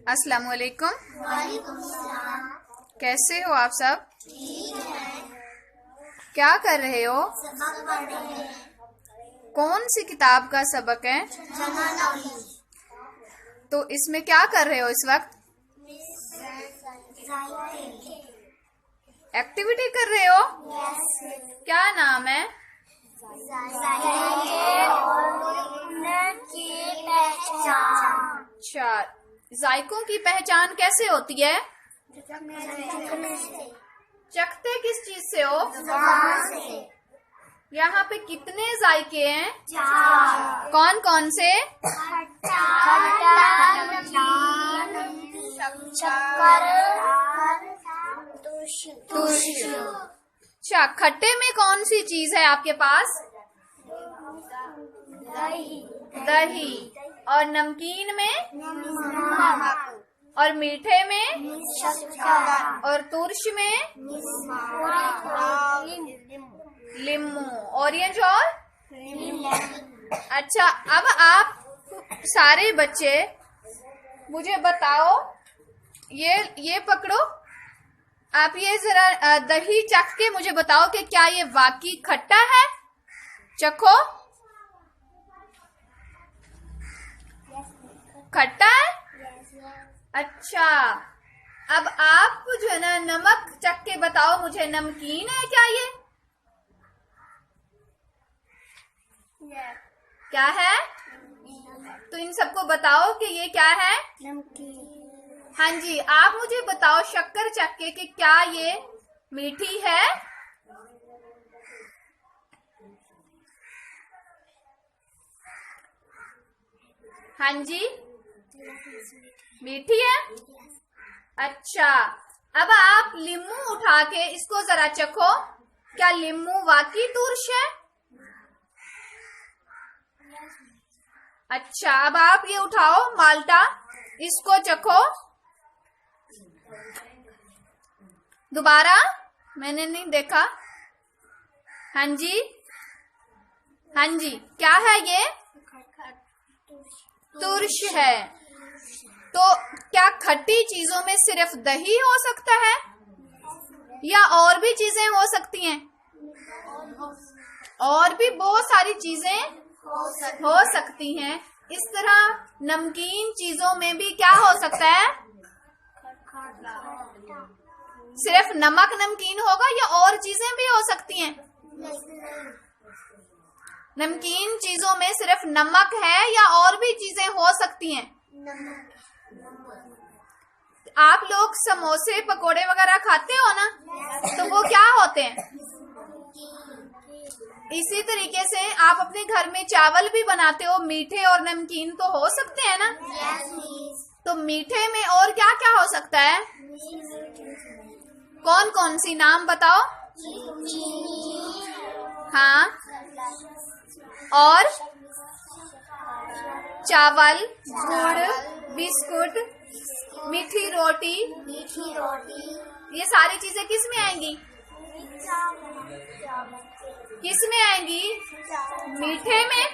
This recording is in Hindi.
अस्सलाम वालेकुम। वालेकुम सलाम। कैसे हो आप सब? ठीक है। क्या कर रहे हो? सबक पढ़ रहे हैं। कौन सी किताब का सबक है? जमा नॉलेज। तो इसमें क्या कर रहे हो इस वक्त? एक्टिविटी कर रहे हो? क्या नाम है? अच्छा, जायकों की पहचान कैसे होती है? चखते किस चीज से हो? यहाँ पे कितने जायके हैं? कौन कौन से? अच्छा, खट्टे में कौन सी चीज है आपके पास? दही। और नमकीन में? और मीठे में? और तुर्श में? लीमू। ऑरेंज और? अच्छा, अब आप सारे बच्चे मुझे बताओ, ये पकड़ो, आप ये जरा दही चख के मुझे बताओ कि क्या ये वाकई खट्टा है? चखो। खट्टा है? अच्छा, अब आप जो है ना नमक चख के बताओ मुझे, नमकीन है क्या ये? क्या है? तो इन सबको बताओ कि ये क्या है? नमकीन। हाँ जी, आप मुझे बताओ शक्कर चख के कि क्या ये मीठी है? हाँ जी, मीठी है। अच्छा, अब आप लीमू उठा के इसको जरा चखो, क्या लीमू वाकई तुर्श है? अच्छा, अब आप ये उठाओ माल्टा, इसको चखो। दोबारा, मैंने नहीं देखा। हाँ जी, हाँ जी, क्या है ये? तुर्श है। तो क्या खट्टी चीजों में सिर्फ दही हो सकता है या और भी चीजें हो सकती हैं? और भी बहुत सारी चीजें हो सकती हैं। इस तरह नमकीन चीजों में भी क्या हो सकता है? सिर्फ नमक नमकीन होगा या और चीजें भी हो सकती हैं? नमकीन चीजों में सिर्फ नमक है या और भी चीजें हो सकती हैं? आप लोग समोसे पकोड़े वगैरह खाते हो ना, तो वो क्या होते हैं? इसी तरीके से आप अपने घर में चावल भी बनाते हो, मीठे और नमकीन तो हो सकते हैं ना? तो मीठे में और क्या क्या हो सकता है? कौन कौन सी नाम बताओ? हाँ, और चावल, गुड़, बिस्कुट, मीठी रोटी, ये सारी चीजें किस में आएंगी? किस में आएंगी? मीठे में।